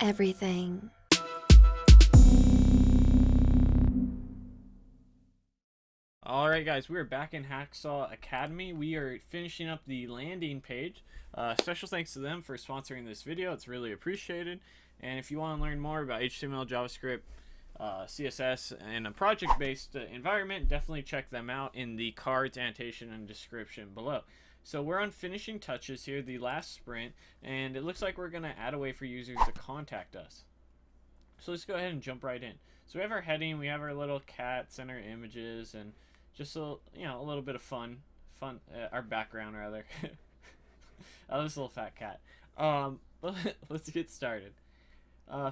everything. Alright guys, we are back in Hacksaw Academy. We are finishing up the landing page. Special thanks to them for sponsoring this video. It's really appreciated. And if you want to learn more about HTML, JavaScript, CSS, and a project-based environment, definitely check them out in the cards, annotation, and description below. So we're on finishing touches here, the last sprint, and it looks like we're going to add a way for users to contact us. So let's go ahead and jump right in. So we have our heading, we have our little cat, center images, and just a little bit of fun, our background rather. Oh, this little fat cat. Let's get started.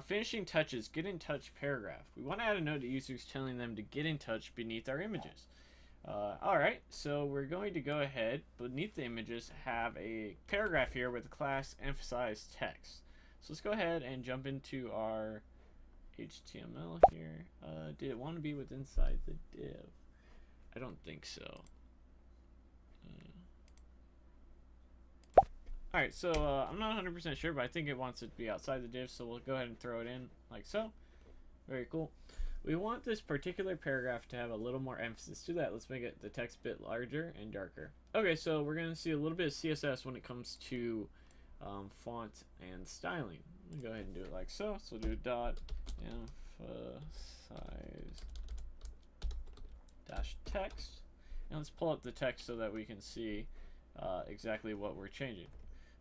Finishing touches, get in touch paragraph. We want to add a note to users telling them to get in touch beneath our images. Alright, so we're going to go ahead, beneath the images, have a paragraph here with the class emphasized text. So let's go ahead and jump into our HTML here. Did it want to be with inside the div? I don't think so. Alright, so I'm not 100% sure, but I think it wants it to be outside the div, so we'll go ahead and throw it in like so. Very cool. We want this particular paragraph to have a little more emphasis to that. Let's make it the text bit larger and darker. Okay, so we're going to see a little bit of CSS when it comes to font and styling. Let me go ahead and do it like so. So we'll do dot emphasize dash text, and let's pull up the text so that we can see exactly what we're changing.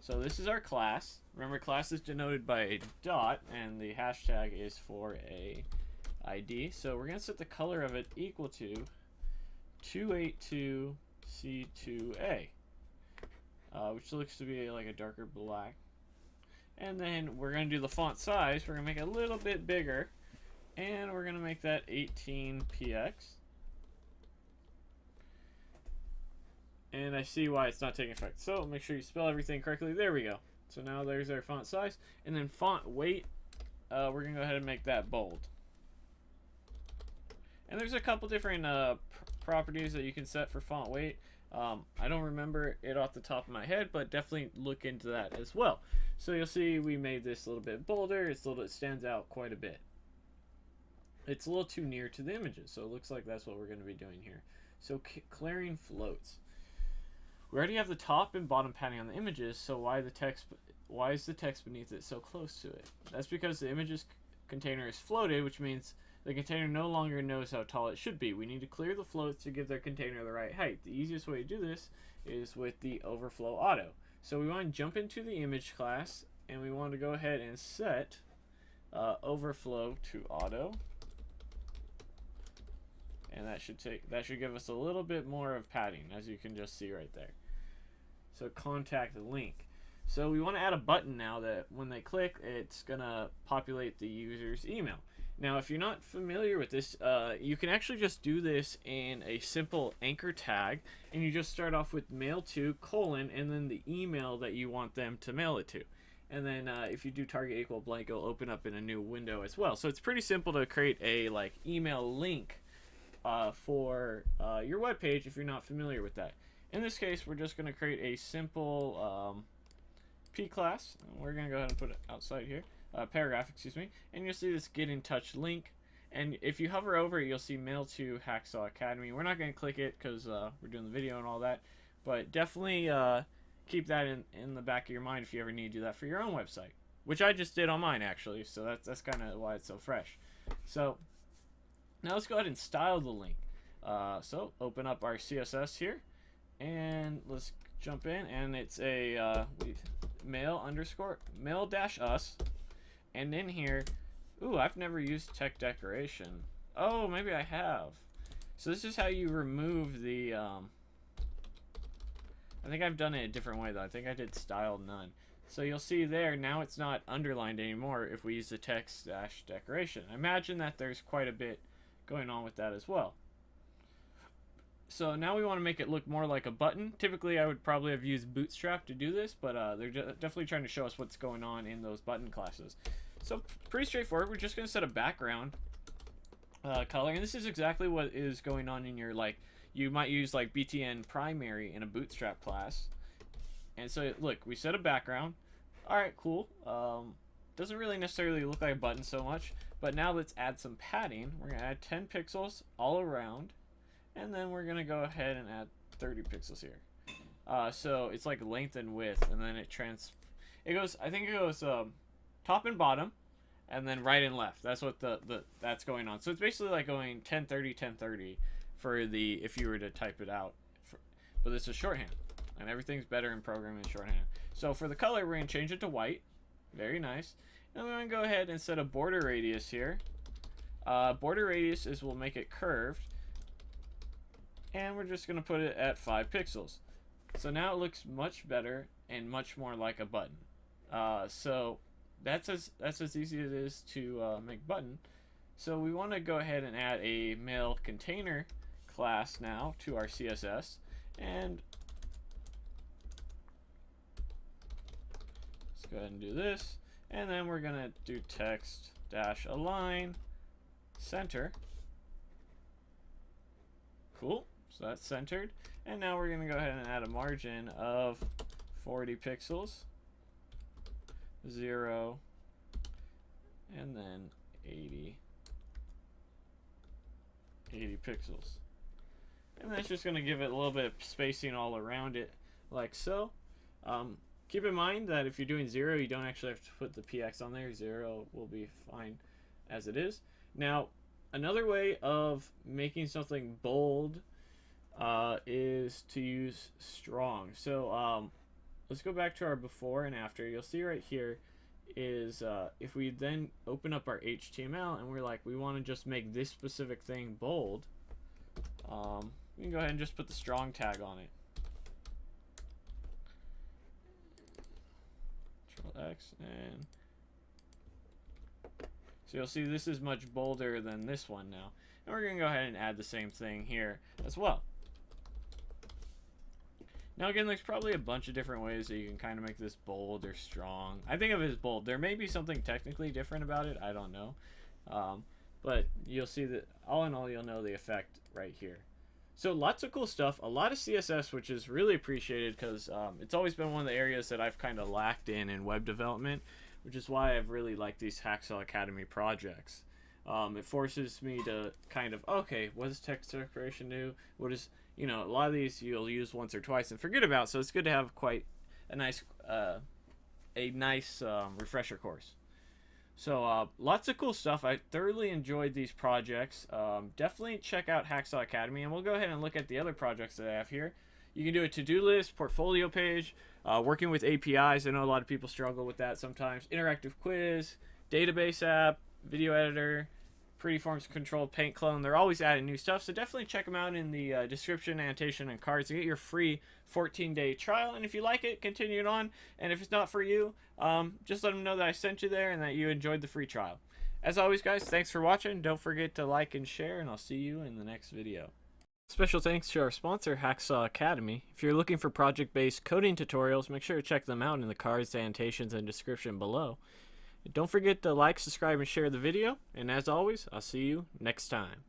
So this is our class. Remember, class is denoted by a dot, and the hashtag is for a ID. So we're going to set the color of it equal to 282C2A, which looks to be like a darker black. And then we're going to do the font size. We're going to make it a little bit bigger, and we're going to make that 18px. And I see why it's not taking effect. So make sure you spell everything correctly. There we go. So now there's our font size. And then font weight, we're going to go ahead and make that bold. And there's a couple different properties that you can set for font weight. I don't remember it off the top of my head, but definitely look into that as well. So you'll see we made this a little bit bolder. It stands out quite a bit. It's a little too near to the images, so it looks like that's what we're going to be doing here. So clearing floats. We already have the top and bottom padding on the images, so why is the text beneath it so close to it? That's because the images container is floated, which means the container no longer knows how tall it should be. We need to clear the floats to give their container the right height. The easiest way to do this is with the overflow auto. So we want to jump into the image class, and we want to go ahead and set overflow to auto. And that should give us a little bit more of padding, as you can just see right there. So contact link. So we want to add a button now that when they click, it's gonna populate the user's email. Now, if you're not familiar with this, you can actually just do this in a simple anchor tag, and you just start off with mail to : and then the email that you want them to mail it to. And then if you do target equal blank, it'll open up in a new window as well. So it's pretty simple to create a email link for your web page if you're not familiar with that. In this case, we're just going to create a simple P class. We're going to go ahead and put it outside here. Paragraph, excuse me. And you'll see this get in touch link. And if you hover over it, you'll see mail to Hacksaw Academy. We're not going to click it because we're doing the video and all that. But definitely keep that in the back of your mind if you ever need to do that for your own website. Which I just did on mine, actually. So that's kind of why it's so fresh. So now let's go ahead and style the link. So open up our CSS here, and let's jump in, and it's a mail dash us, and in here, ooh, I've never used tech decoration. Oh, maybe I have. So this is how you remove the I think I've done it a different way though. I think I did style none. So you'll see there, now it's not underlined anymore if we use the text dash decoration. I imagine that there's quite a bit going on with that as well. So now we want to make it look more like a button. Typically I would probably have used Bootstrap to do this, but they're definitely trying to show us what's going on in those button classes. So pretty straightforward. We're just going to set a background color, and this is exactly what is going on in your, you might use BTN primary in a Bootstrap class. And so look, we set a background. Alright, cool. doesn't really necessarily look like a button so much, but now let's add some padding. We're going to add 10 pixels all around, and then we're going to go ahead and add 30 pixels here. So it's like length and width, and then it goes, I think it goes top and bottom, and then right and left. That's what that's going on. So it's basically like going 1030, 1030 for the, if you were to type it out. But this is shorthand, and everything's better in programming in shorthand. So for the color, we're going to change it to white. Very nice. And we're going to go ahead and set a border radius here. Border radius we'll make it curved. And we're just going to put it at 5 pixels. So now it looks much better and much more like a button. So that's as easy as it is to make button. So we want to go ahead and add a mail container class now to our CSS. And let's go ahead and do this. And then we're going to do text dash align center. Cool. So that's centered. And now we're going to go ahead and add a margin of 40 pixels, 0, and then 80 pixels. And that's just going to give it a little bit of spacing all around it, like so. Keep in mind that if you're doing 0, you don't actually have to put the PX on there. 0 will be fine as it is. Now, another way of making something bold is to use strong. So let's go back to our before and after. You'll see right here is if we then open up our HTML and we're like, we want to just make this specific thing bold, we can go ahead and just put the strong tag on it. Control X, and so you'll see this is much bolder than this one now. And we're going to go ahead and add the same thing here as well. Now again, there's probably a bunch of different ways that you can kind of make this bold or strong. I think of it as bold. There may be something technically different about it. I don't know. But you'll see that all in all, you'll know the effect right here. So lots of cool stuff. A lot of CSS, which is really appreciated because it's always been one of the areas that I've kind of lacked in web development, which is why I've really liked these Hacksaw Academy projects. It forces me to kind of, okay, what does text decoration do? What is, you know, a lot of these you'll use once or twice and forget about, so it's good to have quite a nice refresher course. So lots of cool stuff. I thoroughly enjoyed these projects. Definitely check out Hacksaw Academy, and we'll go ahead and look at the other projects that I have here. You can do a to-do list, portfolio page, working with APIs. I know a lot of people struggle with that sometimes. Interactive quiz, database app, video editor, Pretty Forms controlled paint clone. They're always adding new stuff, so definitely check them out in the description, annotation, and cards to get your free 14-day trial. And if you like it, continue it on. And if it's not for you, just let them know that I sent you there and that you enjoyed the free trial. As always, guys, thanks for watching. Don't forget to like and share, and I'll see you in the next video. Special thanks to our sponsor, Hacksaw Academy. If you're looking for project-based coding tutorials, make sure to check them out in the cards, annotations, and description below. Don't forget to like, subscribe, and share the video. And as always, I'll see you next time.